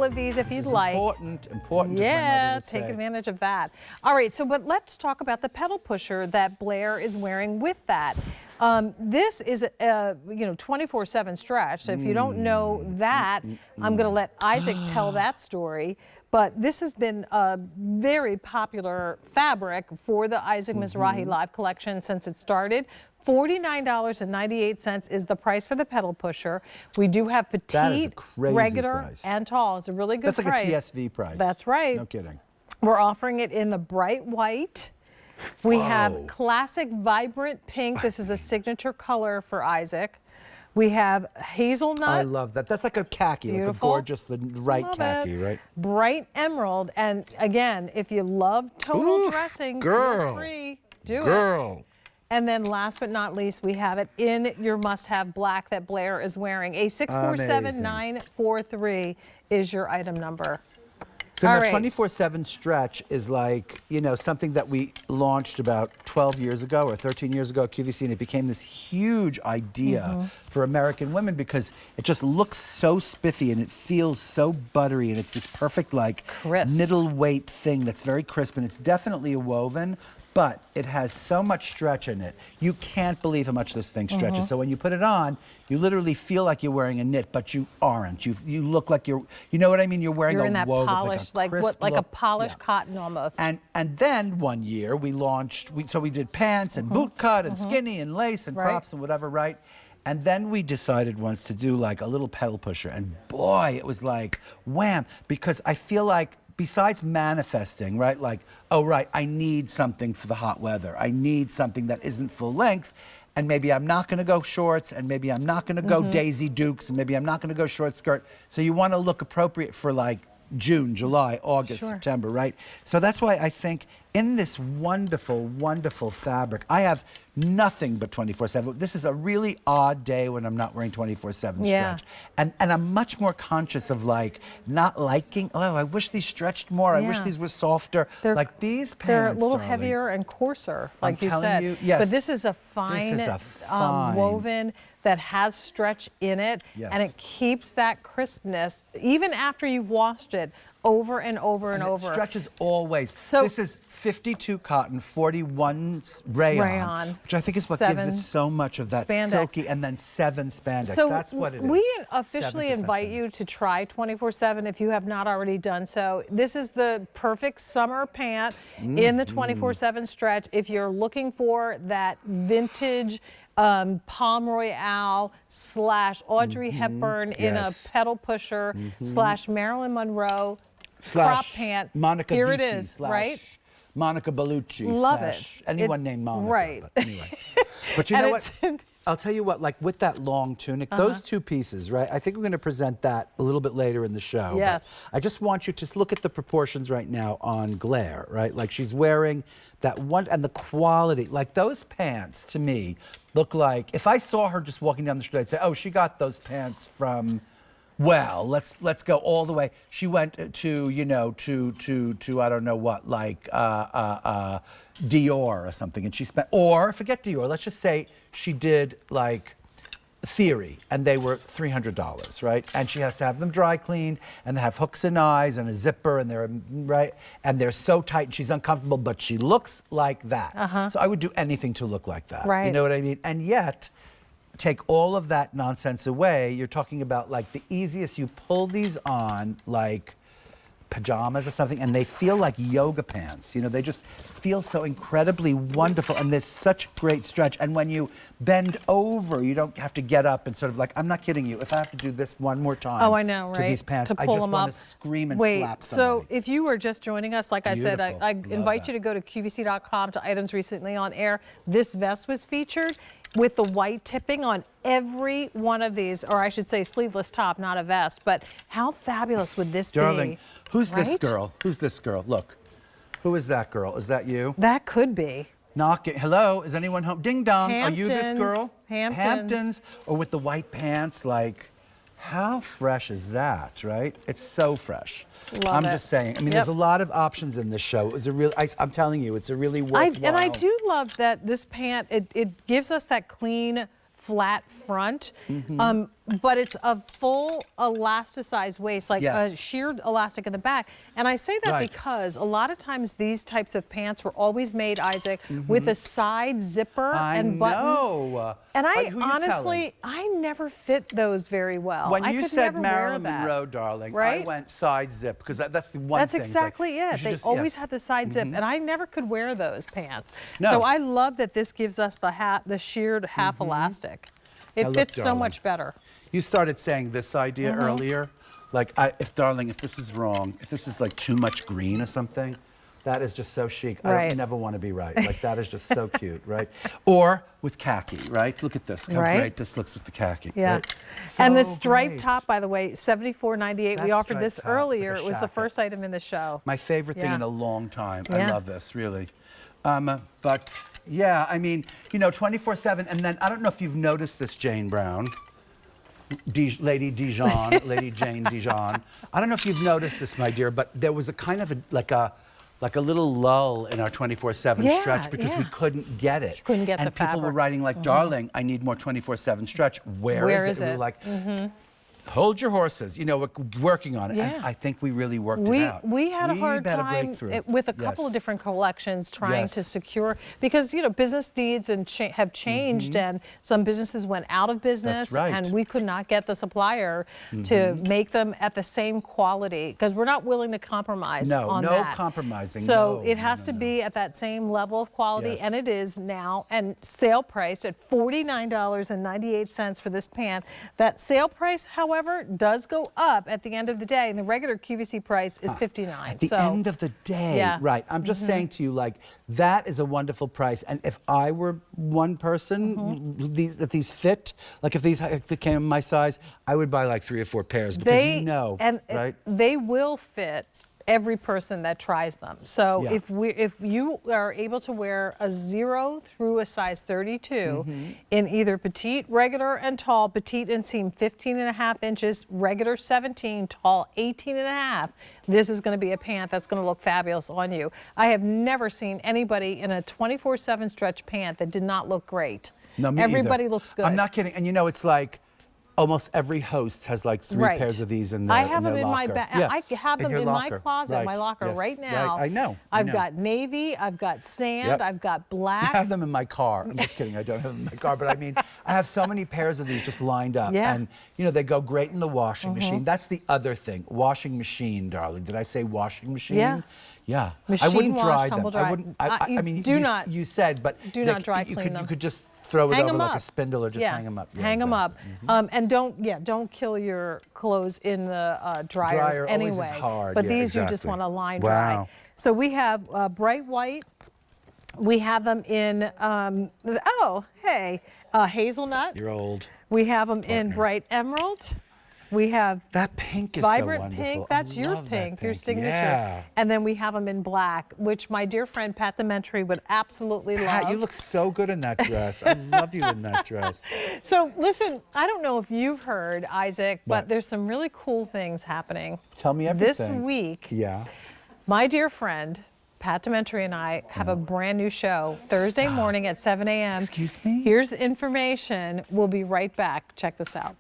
of these if you'd like. Important. Yeah, take advantage of that. All right, so but let's talk about the pedal pusher that Blair is wearing with that. This is a 24/7 stretch. So if you don't know that, I'm going to let Isaac tell that story. But this has been a very popular fabric for the Isaac Mizrahi Live collection since it started. $49.98 is the price for the pedal pusher. We do have petite, regular, price. And tall. It's a really good price. That's like a TSV price. That's right. No kidding. We're offering it in the bright white. We have classic vibrant pink. This is a signature color for Isaac. We have hazelnut. I love that. That's like a khaki, Beautiful. like a gorgeous, the right khaki, right? Bright emerald. And again, if you love tonal dressing, feel free. Do it. And then last but not least, we have it in your must-have black that Blair is wearing. A 647943 is your item number. So the 24/7 stretch is like, something that we launched about 12 years ago or 13 years ago at QVC, and it became this huge idea for American women because it just looks so spiffy and it feels so buttery, and it's this perfect crisp middle weight thing that's very crisp, and it's definitely a woven. But it has so much stretch in it. You can't believe how much this thing stretches. So when you put it on, you literally feel like you're wearing a knit, but you aren't. You look like you know what I mean? You're wearing in a that woven, polished, like a polished cotton almost. And then one year we launched, so we did pants and boot cut and skinny and lace and crops and whatever, right? And then we decided once to do like a little pedal pusher, and boy, it was like wham, because I feel like besides manifesting, right? Like, oh, right, I need something for the hot weather. I need something that isn't full length. And maybe I'm not going to go shorts, and maybe I'm not going to go Daisy Dukes, and maybe I'm not going to go short skirt. So you want to look appropriate for like June, July, August, September, right? So that's why I think in this wonderful, wonderful fabric, I have nothing but 24/7. This is a really odd day when I'm not wearing 24/7 stretch. And I'm much more conscious of like not liking, oh, I wish these stretched more. I wish these were softer. Like these pants, they're a little heavier and coarser, like you said. But this is a fine, woven that has stretch in it, and it keeps that crispness even after you've washed it over and over and over. It stretches always. So this is 52 cotton, 41 rayon, which I think is what gives it so much of that silky, and then 7 spandex. So that's what it is. We officially invite you to try 24/7 if you have not already done so. This is the perfect summer pant in the 24/7 stretch. If you're looking for that vintage Palm Royale / Audrey Hepburn in a pedal pusher / Marilyn Monroe crop pant. Monica Here Vitti it is, right? Monica Bellucci. Love it. Anyone named Monica. Right. But anyway. But you know what? I'll tell you what, like with that long tunic, those two pieces, right? I think we're going to present that a little bit later in the show. Yes. I just want you to look at the proportions right now on Blair, right? Like she's wearing that one, and the quality, like those pants to me look like, if I saw her just walking down the street, I'd say, oh, she got those pants from, well, let's go all the way. She went to I don't know what, like Dior or something, and she spent, or forget Dior, let's just say she did like Theory, and they were $300, right? And she has to have them dry cleaned, and they have hooks and eyes and a zipper, and they're and they're so tight, and she's uncomfortable, but she looks like that. So I would do anything to look like that. Right. You know what I mean? And yet, take all of that nonsense away, you're talking about like the easiest, you pull these on like pajamas or something, and they feel like yoga pants. They just feel so incredibly wonderful, and there's such great stretch. And when you bend over, you don't have to get up and sort of like, I'm not kidding you, if I have to do this one more time I know, right? to these pants, to I pull just them want up. to scream and slap somebody. So if you were just joining us, like I said, I invite you to go to QVC.com to items recently on air. This vest was featured with the white tipping on every one of these, or I should say sleeveless top, not a vest. But how fabulous would this be? Who's this right? girl? Who's this girl? Look. Who is that girl? Is that you? That could be. Knock it. Hello? Is anyone home? Ding dong. Hamptons. Are you this girl? Hamptons. Or with the white pants, like, how fresh is that, right? It's so fresh. Love I'm just saying. I mean, there's a lot of options in this show. It was a real, I'm telling you, it's a really worthwhile. And I do love that this pant, it gives us that clean, flat front. but it's a full elasticized waist, like a Yes. sheared elastic in the back. And I say that Right. because a lot of times these types of pants were always made, Isaac, with a side zipper and button. know. And But I who you honestly, I never fit those very well. When I you could said never Marilyn wear that. Monroe, darling, right? I went side zip because that's the one That's thing. It's exactly like, you it. should They just- always yes. had the side zip, and I never could wear those pants. No. So I love that this gives us the sheared half elastic. It Now look, fits so darling. much better. You started saying this idea earlier, like, if this is wrong, if this is like too much green or something, that is just so chic. I Right. don't never want to be right. Like, that is just so cute, right? Or with khaki, right? Look at this, how Right. great this looks with the khaki. Yeah. right? And the So striped great. top, by the way, $74.98. We That offered striped this top with earlier. a It was the jacket. first item in the show. My favorite thing Yeah. in a long time. Yeah. I love this, really. But yeah, I mean, 24/7. And then I don't know if you've noticed this, Jane Brown, Lady Dijon, Lady Jane Dijon. I don't know if you've noticed this, my dear, but there was a kind of like a little lull in our 24/7 Yeah, stretch because we yeah. couldn't get it. couldn't get and the people were fabric. writing like, darling, I need more 24/7 stretch. Where Where is is it? And it? we were like, hold your horses. We're working on it. Yeah. And I think we really worked it out. We had a hard had time breakthrough. with a couple of Yes. different collections trying to Yes. secure, because business needs and have changed, and some businesses went out of business, right. and we could not get the supplier to make them at the same quality, because we're not willing to compromise on no that. compromising. So No, it has to no. be at that same level of quality, Yes. and it is now, and sale priced at $49.98 for this pant. That sale price, however, does go up at the end of the day, and the regular QVC price is $59. At the So, end of the day, Yeah. right? I'm just saying to you, like, that is a wonderful price. And if I were one person, that these fit, like if they came in my size, I would buy like 3 or 4 pairs because and right? they will fit every person that tries them. So Yeah. if you are able to wear a 0 through a size 32 in either petite, regular, and tall, petite inseam 15.5 inches, regular 17, tall 18.5, this is going to be a pant that's going to look fabulous on you. I have never seen anybody in a 24/7 stretch pant that did not look great. No, me Everybody either. looks good. I'm not kidding. And it's like almost every host has like 3 Right. pairs of these in their I have them their in my locker. bag. Yeah, I have them your in my locker. closet, my Right. locker Yes. right now. I know. I've got navy, I've got sand, Yep. I've got I black. have them in my car. I'm just kidding. I don't have them in my car, but I mean, I have so many pairs of these just lined up, Yeah. and they go great in the washing machine. That's the other thing. Washing machine, darling. Did I say washing machine? Yeah. Yeah. I Machine wouldn't wash, dry tumble them. dry. I wouldn't. You I mean, do not- You said, but do not dry clean them. You could just throw it Hang over 'em like a up. spindle or just hang them up. Yeah, hang them exactly. up, and don't kill your clothes in the dryers Dryer always is anyway. hard. But Yeah, these you just exactly. want to line dry. Wow. So we have bright white. We have them in hazelnut. You're old. We have them in Partner. bright emerald. We have That pink is vibrant so wonderful. pink. That's I your love that pink, your signature. Yeah. And then we have them in black, which my dear friend Pat Dementry would absolutely love. Pat, you look so good in that dress. I love you in that dress. So listen, I don't know if you've heard, Isaac, but What? there's some really cool things happening. Tell me This everything. week, Yeah. my dear friend Pat Dementry and I have a brand new show Thursday Stop. morning at 7 a.m. Excuse me? Here's information. We'll be right back. Check this out.